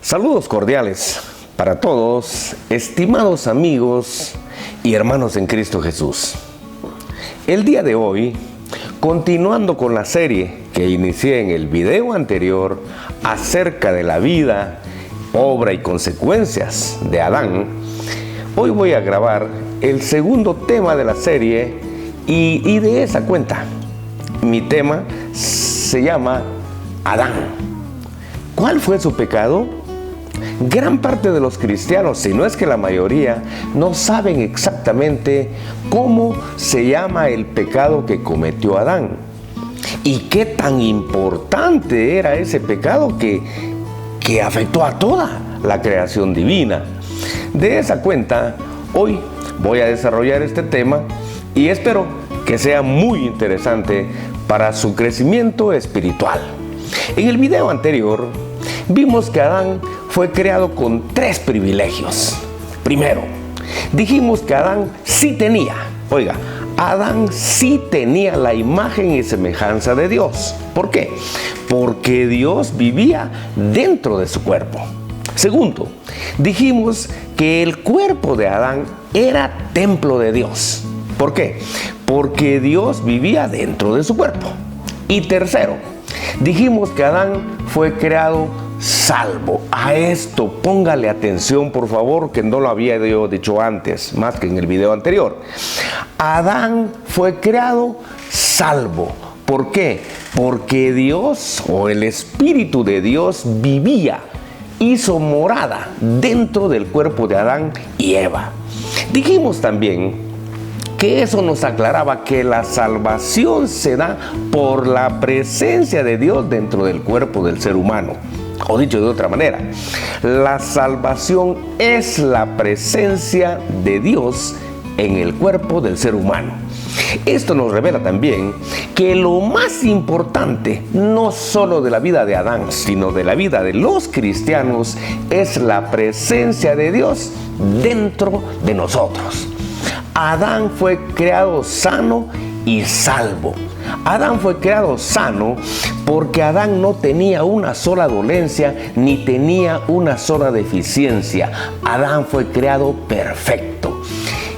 Saludos cordiales para todos, estimados amigos y hermanos en Cristo Jesús. El día de hoy, continuando con la serie que inicié en el video anterior acerca de la vida, obra y consecuencias de Adán, hoy voy a grabar el segundo tema de la serie y de esa cuenta. Mi tema se llama Adán. ¿Cuál fue su pecado? Gran parte de los cristianos, si no es que la mayoría, no saben exactamente cómo se llama el pecado que cometió Adán. Y qué tan importante era ese pecado que afectó a toda la creación divina. De esa cuenta, hoy voy a desarrollar este tema y espero que sea muy interesante para su crecimiento espiritual. En el video anterior, vimos que Adán fue creado con 3 privilegios. Primero, dijimos que Adán sí tenía, Adán sí tenía la imagen y semejanza de Dios. ¿Por qué? Porque Dios vivía dentro de su cuerpo. Segundo, dijimos que el cuerpo de Adán era templo de Dios. ¿Por qué? Porque Dios vivía dentro de su cuerpo. Y tercero, dijimos que Adán fue creado salvo. A esto póngale atención, por favor, que no lo había yo dicho antes, más que en el video anterior. Adán fue creado salvo. ¿Por qué? Porque Dios, o el Espíritu de Dios, vivía, hizo morada dentro del cuerpo de Adán y Eva. Dijimos también que eso nos aclaraba que la salvación se da por la presencia de Dios dentro del cuerpo del ser humano. O dicho de otra manera, la salvación es la presencia de Dios en el cuerpo del ser humano. Esto nos revela también que lo más importante, no solo de la vida de Adán, sino de la vida de los cristianos, es la presencia de Dios dentro de nosotros. Adán fue creado sano y salvo. Adán fue creado sano porque Adán no tenía una sola dolencia ni tenía una sola deficiencia. Adán fue creado perfecto.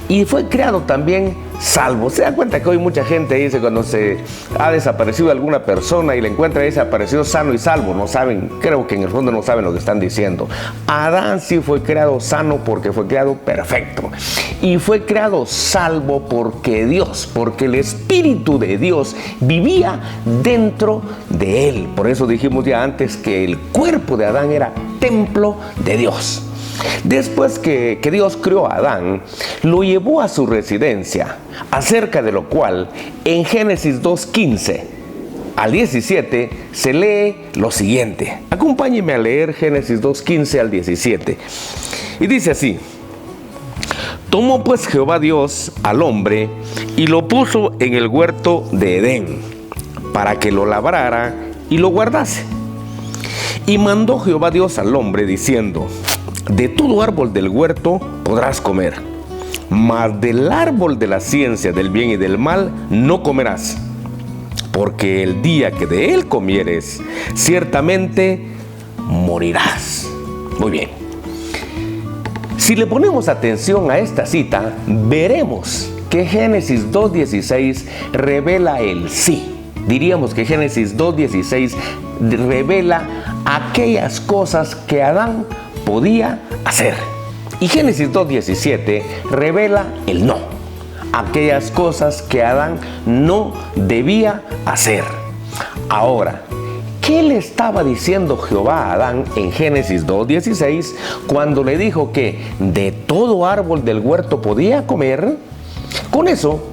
Y fue creado también salvo. Se da cuenta que hoy mucha gente dice cuando se ha desaparecido alguna persona y la encuentra y desapareció sano y salvo. No saben, creo que en el fondo no saben lo que están diciendo. Adán sí fue creado sano porque fue creado perfecto. Y fue creado salvo porque el Espíritu de Dios vivía dentro de él. Por eso dijimos ya antes que el cuerpo de Adán era templo de Dios. Después que Dios creó a Adán, lo llevó a su residencia, acerca de lo cual en Génesis 2:15 al 17 se lee lo siguiente. Acompáñenme a leer Génesis 2:15 al 17. Y dice así: Tomó pues Jehová Dios al hombre y lo puso en el huerto de Edén, para que lo labrara y lo guardase. Y mandó Jehová Dios al hombre diciendo: De todo árbol del huerto podrás comer, mas del árbol de la ciencia del bien y del mal no comerás, porque el día que de él comieres, ciertamente morirás. Muy bien. Si le ponemos atención a esta cita, veremos que Génesis 2:16 revela el sí. Diríamos que Génesis 2:16 revela aquellas cosas que Adán podía hacer. Y Génesis 2:17 revela el no. Aquellas cosas que Adán no debía hacer. Ahora, ¿qué le estaba diciendo Jehová a Adán en Génesis 2:16 cuando le dijo que de todo árbol del huerto podía comer? Con eso,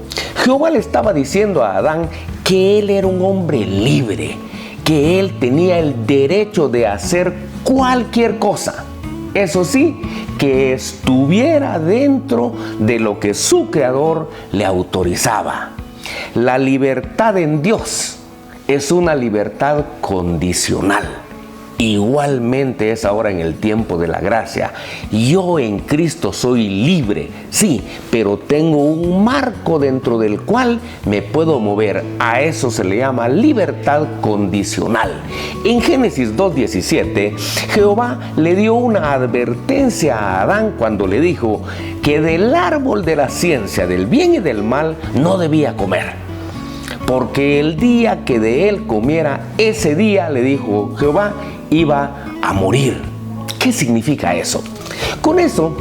Jehová le estaba diciendo a Adán que él era un hombre libre, que él tenía el derecho de hacer cualquier cosa. Eso sí, que estuviera dentro de lo que su creador le autorizaba. La libertad en Dios es una libertad condicional. igualmente es ahora en el tiempo de la gracia. Yo en Cristo soy libre, sí, pero tengo un marco dentro del cual me puedo mover. A eso se le llama libertad condicional. En Génesis 2:17, Jehová le dio una advertencia a Adán cuando le dijo que del árbol de la ciencia del bien y del mal no debía comer. Porque el día que de él comiera, ese día, le dijo Jehová, iba a morir. ¿Qué significa eso? Con eso,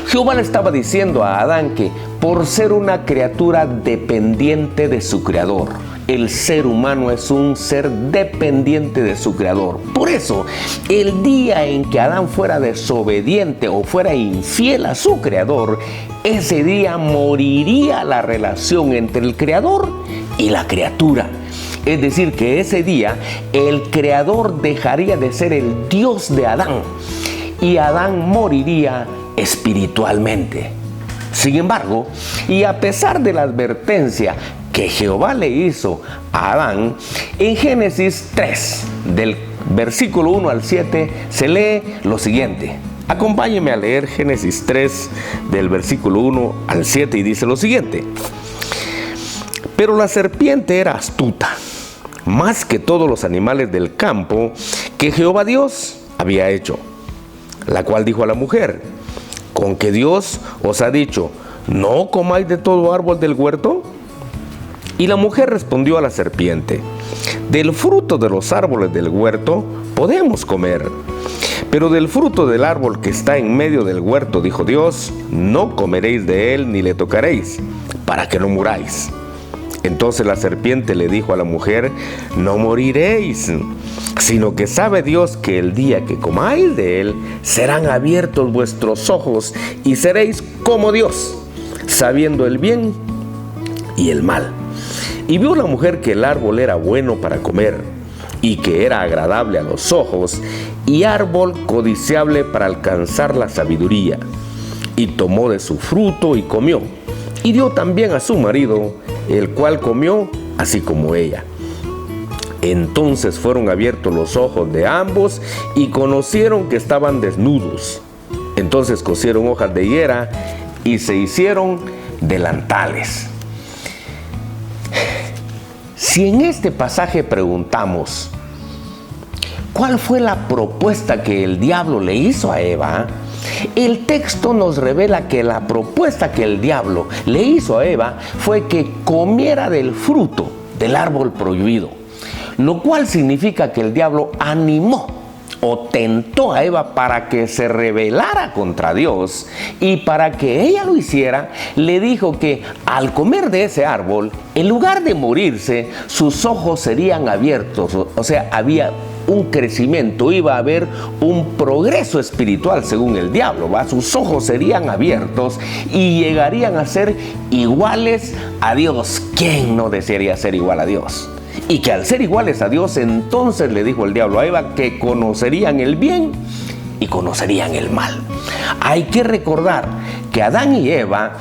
Jehová le estaba diciendo a Adán que por ser una criatura dependiente de su creador, el ser humano es un ser dependiente de su creador. Por eso, el día en que Adán fuera desobediente o fuera infiel a su creador, ese día moriría la relación entre el creador y la criatura. Es decir, que ese día el creador dejaría de ser el Dios de Adán y Adán moriría espiritualmente. Sin embargo, y a pesar de la advertencia que Jehová le hizo a Adán, en Génesis 3, del versículo 1 al 7, se lee lo siguiente. Acompáñeme a leer Génesis 3, del versículo 1 al 7, y dice lo siguiente. Pero la serpiente era astuta, más que todos los animales del campo que Jehová Dios había hecho, la cual dijo a la mujer: ¿con que Dios os ha dicho, no comáis de todo árbol del huerto? Y la mujer respondió a la serpiente: del fruto de los árboles del huerto podemos comer, pero del fruto del árbol que está en medio del huerto, dijo Dios, no comeréis de él ni le tocaréis, para que no muráis. Entonces la serpiente le dijo a la mujer: no moriréis, sino que sabe Dios que el día que comáis de él, serán abiertos vuestros ojos y seréis como Dios, sabiendo el bien y el mal. Y vio la mujer que el árbol era bueno para comer, y que era agradable a los ojos, y árbol codiciable para alcanzar la sabiduría. Y tomó de su fruto y comió, y dio también a su marido, el cual comió así como ella. Entonces fueron abiertos los ojos de ambos, y conocieron que estaban desnudos. Entonces cosieron hojas de higuera, y se hicieron delantales. Si en este pasaje preguntamos, ¿cuál fue la propuesta que el diablo le hizo a Eva? El texto nos revela que la propuesta que el diablo le hizo a Eva fue que comiera del fruto del árbol prohibido, lo cual significa que el diablo animó o tentó a Eva para que se rebelara contra Dios, y para que ella lo hiciera, le dijo que al comer de ese árbol, en lugar de morirse, sus ojos serían abiertos, o sea, había un crecimiento, iba a haber un progreso espiritual según el diablo, ¿va? Sus ojos serían abiertos y llegarían a ser iguales a Dios. ¿Quién no desearía ser igual a Dios? Y que al ser iguales a Dios, entonces le dijo el diablo a Eva que conocerían el bien y conocerían el mal. Hay que recordar que Adán y Eva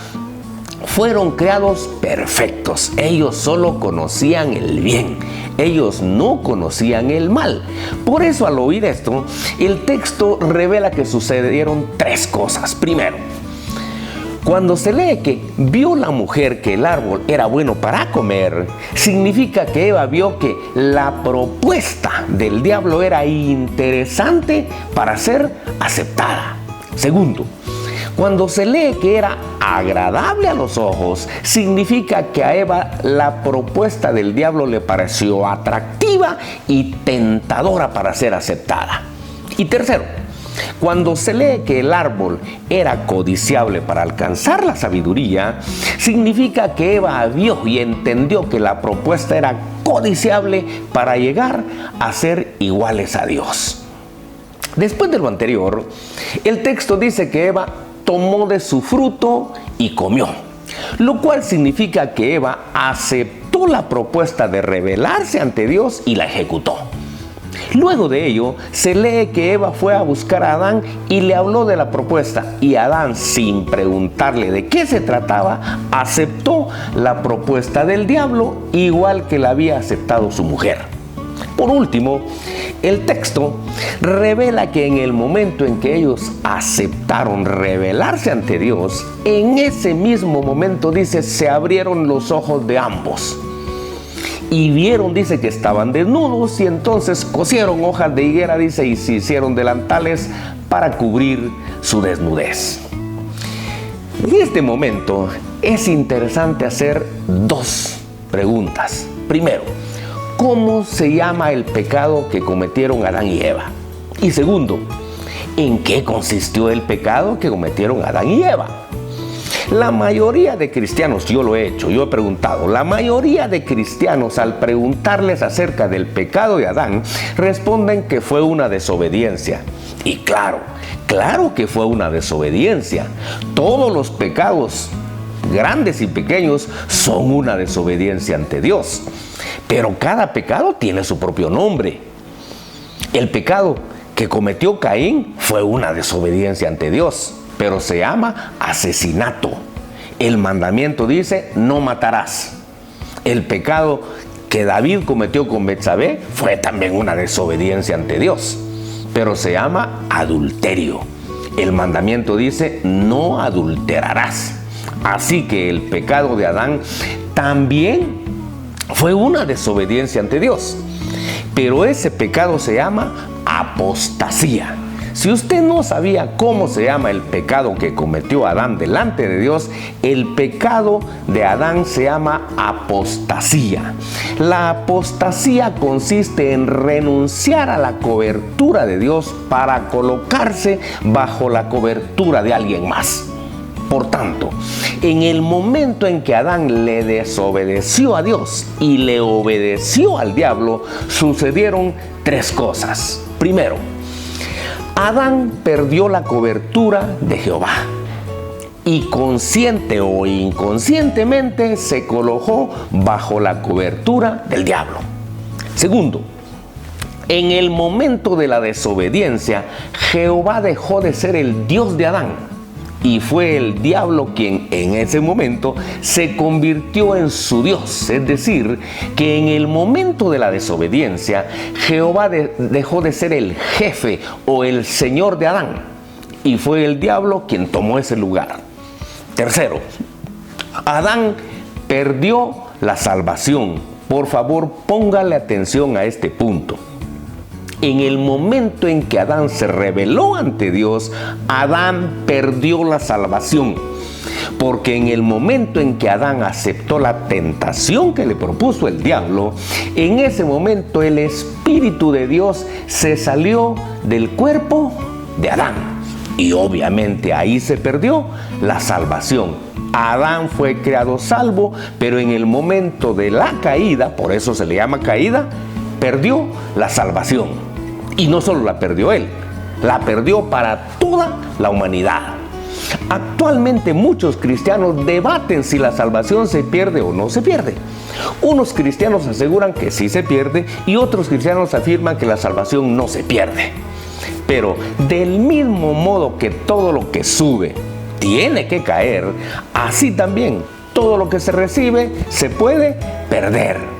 fueron creados perfectos. Ellos solo conocían el bien. Ellos no conocían el mal. Por eso, al oír esto, el texto revela que sucedieron tres cosas. Primero, cuando se lee que vio la mujer que el árbol era bueno para comer, significa que Eva vio que la propuesta del diablo era interesante para ser aceptada. Segundo, cuando se lee que era agradable a los ojos, significa que a Eva la propuesta del diablo le pareció atractiva y tentadora para ser aceptada. Y tercero, cuando se lee que el árbol era codiciable para alcanzar la sabiduría, significa que Eva vio y entendió que la propuesta era codiciable para llegar a ser iguales a Dios. Después de lo anterior, el texto dice que Eva tomó de su fruto y comió, lo cual significa que Eva aceptó la propuesta de rebelarse ante Dios y la ejecutó. Luego de ello, se lee que Eva fue a buscar a Adán y le habló de la propuesta, y Adán, sin preguntarle de qué se trataba, aceptó la propuesta del diablo, igual que la había aceptado su mujer. Por último, El texto revela que en el momento en que ellos aceptaron rebelarse ante Dios, en ese mismo momento, dice, se abrieron los ojos de ambos. Y vieron, dice, que estaban desnudos, y entonces cosieron hojas de higuera, dice, y se hicieron delantales para cubrir su desnudez. En este momento es interesante hacer dos preguntas. Primero, ¿cómo se llama el pecado que cometieron Adán y Eva? Y segundo, ¿en qué consistió el pecado que cometieron Adán y Eva? La mayoría de cristianos, yo lo he hecho, yo he preguntado, la mayoría de cristianos al preguntarles acerca del pecado de Adán, responden que fue una desobediencia. Y claro que fue una desobediencia. Todos los pecados, grandes y pequeños, son una desobediencia ante Dios. Pero cada pecado tiene su propio nombre. El pecado que cometió Caín fue una desobediencia ante Dios, pero se llama asesinato. El mandamiento dice, no matarás. El pecado que David cometió con Betsabé fue también una desobediencia ante Dios, pero se llama adulterio. El mandamiento dice, no adulterarás. Así que el pecado de Adán también fue una desobediencia ante Dios, pero ese pecado se llama apostasía. Si usted no sabía cómo se llama el pecado que cometió Adán delante de Dios, el pecado de Adán se llama apostasía. La apostasía consiste en renunciar a la cobertura de Dios para colocarse bajo la cobertura de alguien más. Por tanto, en el momento en que Adán le desobedeció a Dios y le obedeció al diablo, sucedieron tres cosas. Primero, Adán perdió la cobertura de Jehová y consciente o inconscientemente se colocó bajo la cobertura del diablo. Segundo, en el momento de la desobediencia, Jehová dejó de ser el Dios de Adán y fue el diablo quien en ese momento se convirtió en su Dios. Es decir, que en el momento de la desobediencia, Jehová dejó de ser el jefe o el señor de Adán y fue el diablo quien tomó ese lugar. Tercero, Adán perdió la salvación. Por favor, póngale atención a este punto. En el momento en que Adán se rebeló ante Dios, Adán perdió la salvación. Porque en el momento en que Adán aceptó la tentación que le propuso el diablo, en ese momento el Espíritu de Dios se salió del cuerpo de Adán. Y obviamente ahí se perdió la salvación. Adán fue creado salvo, pero en el momento de la caída, por eso se le llama caída, perdió la salvación. Y no solo la perdió él, la perdió para toda la humanidad. Actualmente muchos cristianos debaten si la salvación se pierde o no se pierde. Unos cristianos aseguran que sí se pierde y otros cristianos afirman que la salvación no se pierde. Pero del mismo modo que todo lo que sube tiene que caer, así también todo lo que se recibe se puede perder.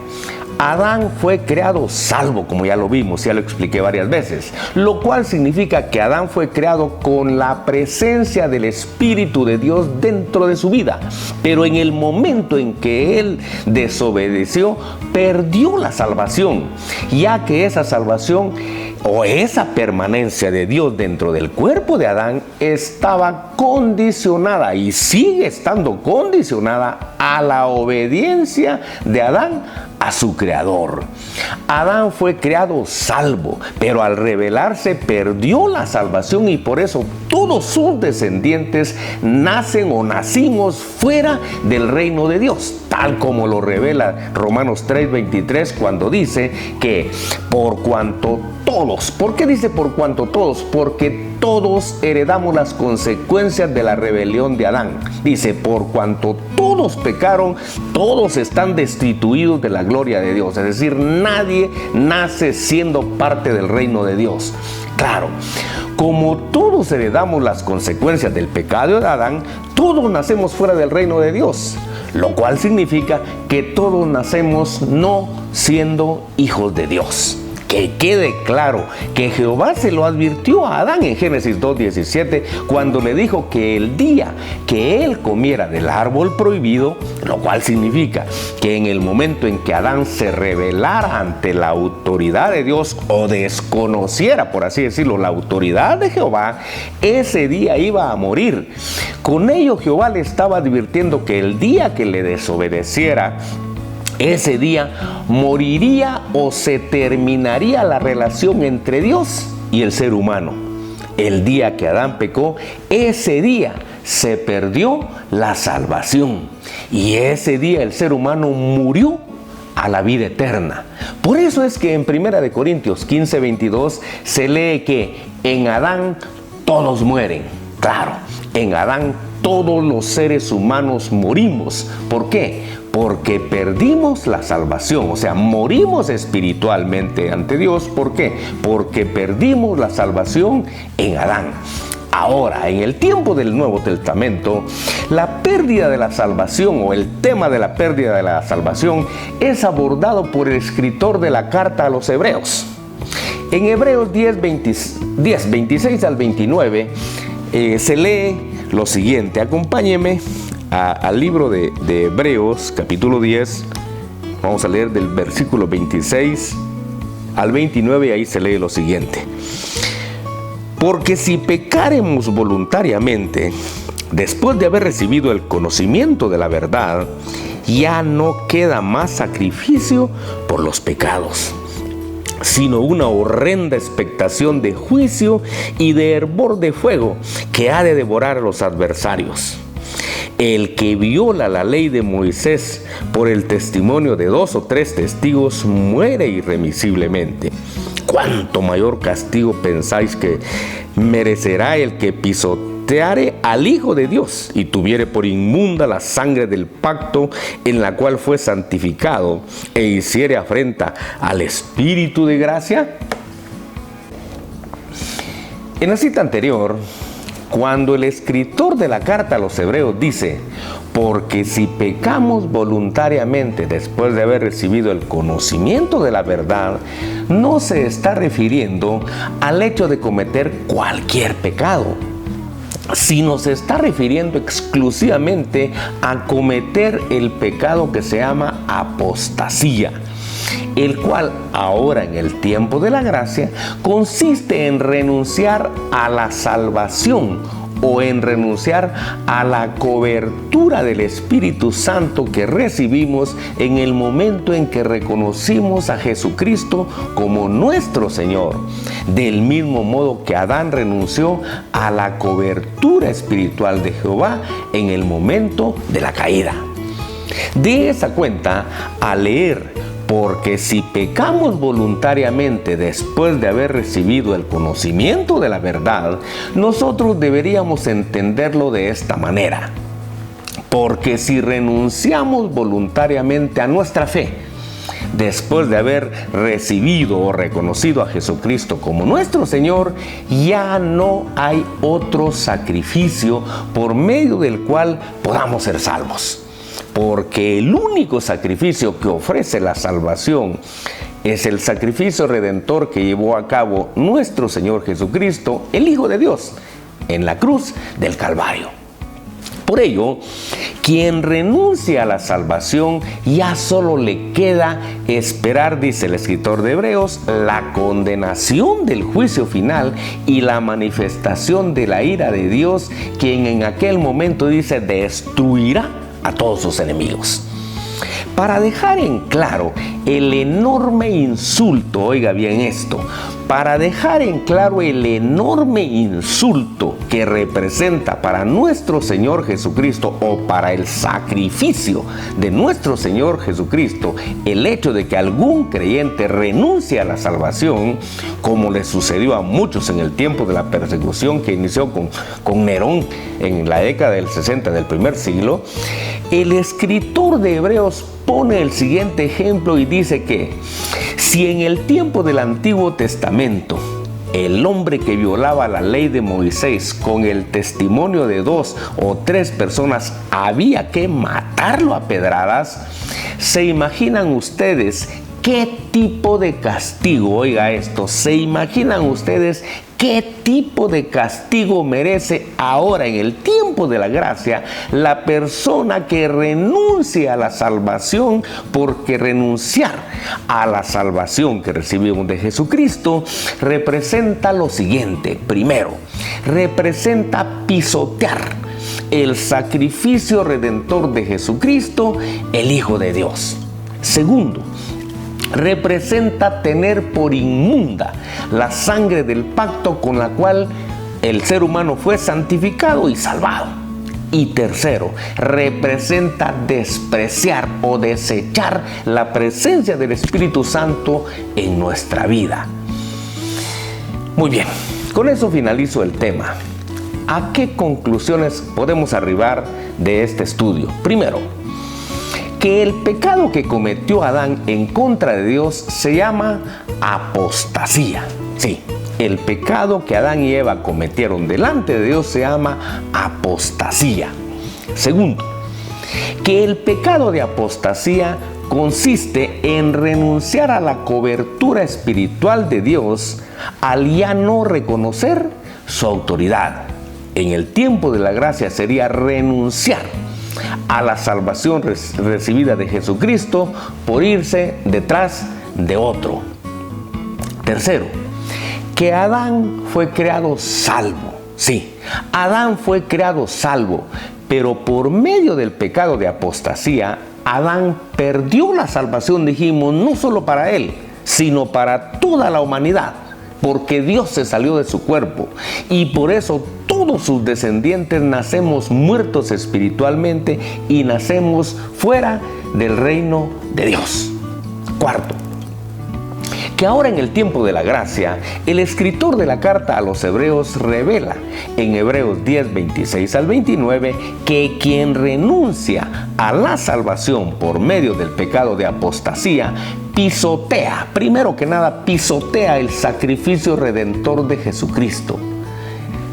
Adán fue creado salvo, como ya lo vimos, ya lo expliqué varias veces, lo cual significa que Adán fue creado con la presencia del Espíritu de Dios dentro de su vida. Pero en el momento en que él desobedeció, perdió la salvación, ya que esa salvación o esa permanencia de Dios dentro del cuerpo de Adán estaba condicionada y sigue estando condicionada a la obediencia de Adán a su creador. Adán fue creado salvo, pero al rebelarse perdió la salvación y por eso todos sus descendientes nacen o nacimos fuera del reino de Dios, tal como lo revela Romanos 3:23 cuando dice que por cuanto todos, ¿por qué dice por cuanto todos? Porque todos heredamos las consecuencias de la rebelión de Adán. Dice, por cuanto todos pecaron, todos están destituidos de la gloria de Dios. Es decir, nadie nace siendo parte del reino de Dios. Claro, como todos heredamos las consecuencias del pecado de Adán, todos nacemos fuera del reino de Dios, lo cual significa que todos nacemos no siendo hijos de Dios. Que quede claro que Jehová se lo advirtió a Adán en Génesis 2:17 cuando le dijo que el día que él comiera del árbol prohibido, lo cual significa que en el momento en que Adán se rebelara ante la autoridad de Dios o desconociera, por así decirlo, la autoridad de Jehová, ese día iba a morir. Con ello Jehová le estaba advirtiendo que el día que le desobedeciera, ese día moriría o se terminaría la relación entre Dios y el ser humano. El día que Adán pecó, ese día se perdió la salvación. Y ese día el ser humano murió a la vida eterna. Por eso es que en 1 Corintios 15:22 se lee que en Adán todos mueren. Claro, en Adán todos los seres humanos morimos. ¿Por qué? Porque perdimos la salvación, o sea, morimos espiritualmente ante Dios. ¿Por qué? Porque perdimos la salvación en Adán. Ahora, en el tiempo del Nuevo Testamento, la pérdida de la salvación o el tema de la pérdida de la salvación es abordado por el escritor de la carta a los Hebreos. En Hebreos 10:26 al 29 se lee lo siguiente. Acompáñeme al libro de Hebreos, capítulo 10. Vamos a leer del versículo 26 al 29 y ahí se lee lo siguiente. Porque si pecáremos voluntariamente, después de haber recibido el conocimiento de la verdad, ya no queda más sacrificio por los pecados, sino una horrenda expectación de juicio y de hervor de fuego que ha de devorar a los adversarios. El que viola la ley de Moisés por el testimonio de 2 o 3 testigos muere irremisiblemente. ¿Cuánto mayor castigo pensáis que merecerá el que pisoteare al Hijo de Dios y tuviere por inmunda la sangre del pacto en la cual fue santificado e hiciere afrenta al Espíritu de gracia? En la cita anterior, cuando el escritor de la carta a los Hebreos dice, porque si pecamos voluntariamente después de haber recibido el conocimiento de la verdad, no se está refiriendo al hecho de cometer cualquier pecado, sino se está refiriendo exclusivamente a cometer el pecado que se llama apostasía, el cual ahora en el tiempo de la gracia consiste en renunciar a la salvación o en renunciar a la cobertura del Espíritu Santo que recibimos en el momento en que reconocimos a Jesucristo como nuestro Señor, del mismo modo que Adán renunció a la cobertura espiritual de Jehová en el momento de la caída. De esa cuenta, al leer porque si pecamos voluntariamente después de haber recibido el conocimiento de la verdad, nosotros deberíamos entenderlo de esta manera. Porque si renunciamos voluntariamente a nuestra fe, después de haber recibido o reconocido a Jesucristo como nuestro Señor, ya no hay otro sacrificio por medio del cual podamos ser salvos. Porque el único sacrificio que ofrece la salvación es el sacrificio redentor que llevó a cabo nuestro Señor Jesucristo, el Hijo de Dios, en la cruz del Calvario. Por ello, quien renuncia a la salvación ya solo le queda esperar, dice el escritor de Hebreos, la condenación del juicio final y la manifestación de la ira de Dios, quien en aquel momento dice destruirá a todos sus enemigos. Para dejar en claro el enorme insulto, oiga bien esto, para dejar en claro el enorme insulto que representa para nuestro Señor Jesucristo o para el sacrificio de nuestro Señor Jesucristo el hecho de que algún creyente renuncie a la salvación, como le sucedió a muchos en el tiempo de la persecución que inició con Nerón en la década del 60 del primer siglo, el escritor de Hebreos pone el siguiente ejemplo y dice que si en el tiempo del Antiguo Testamento el hombre que violaba la ley de Moisés con el testimonio de 2 o 3 personas había que matarlo a pedradas, ¿se imaginan ustedes ¿Qué tipo de castigo? Oiga esto, ¿se imaginan ustedes qué tipo de castigo merece ahora en el tiempo de la gracia la persona que renuncia a la salvación? Porque renunciar a la salvación que recibimos de Jesucristo representa lo siguiente. Primero, representa pisotear el sacrificio redentor de Jesucristo, el Hijo de Dios. Segundo, representa tener por inmunda la sangre del pacto con la cual el ser humano fue santificado y salvado. Y tercero, representa despreciar o desechar la presencia del Espíritu Santo en nuestra vida. Muy bien, con eso finalizo el tema. ¿A qué conclusiones podemos arribar de este estudio? Primero, que el pecado que cometió Adán en contra de Dios se llama apostasía. Sí, el pecado que Adán y Eva cometieron delante de Dios se llama apostasía. Segundo, que el pecado de apostasía consiste en renunciar a la cobertura espiritual de Dios al ya no reconocer su autoridad. En el tiempo de la gracia sería renunciar a la salvación recibida de Jesucristo por irse detrás de otro. Tercero, que Adán fue creado salvo. Sí, Adán fue creado salvo, pero por medio del pecado de apostasía, Adán perdió la salvación, dijimos, no solo para él, sino para toda la humanidad, porque Dios se salió de su cuerpo y por eso todos sus descendientes nacemos muertos espiritualmente y nacemos fuera del reino de Dios. Cuarto, que ahora en el tiempo de la gracia, el escritor de la carta a los Hebreos revela en Hebreos 10, 26 al 29, que quien renuncia a la salvación por medio del pecado de apostasía, pisotea, primero que nada, pisotea el sacrificio redentor de Jesucristo.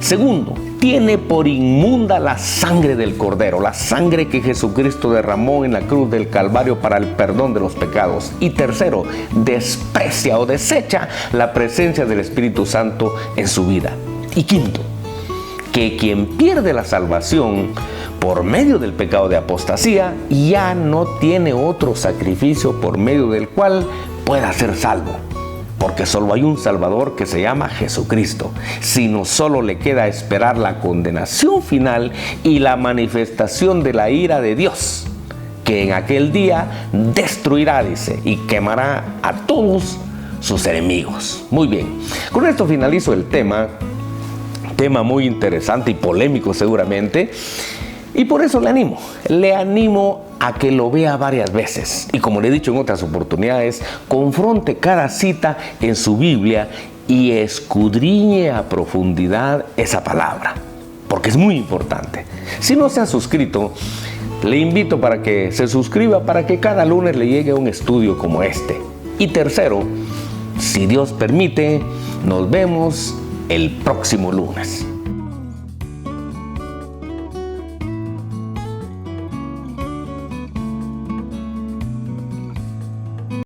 Segundo, tiene por inmunda la sangre del Cordero, la sangre que Jesucristo derramó en la cruz del Calvario para el perdón de los pecados. Y tercero, desprecia o desecha la presencia del Espíritu Santo en su vida. Y quinto, que quien pierde la salvación por medio del pecado de apostasía ya no tiene otro sacrificio por medio del cual pueda ser salvo. Porque solo hay un Salvador que se llama Jesucristo, sino solo le queda esperar la condenación final y la manifestación de la ira de Dios, que en aquel día destruirá, dice, y quemará a todos sus enemigos. Muy bien, con esto finalizo el tema muy interesante y polémico seguramente, y por eso le animo a que lo vea varias veces. Y como le he dicho en otras oportunidades, confronte cada cita en su Biblia y escudriñe a profundidad esa palabra, porque es muy importante. Si no se ha suscrito, le invito para que se suscriba para que cada lunes le llegue un estudio como este. Y tercero, si Dios permite, nos vemos el próximo lunes.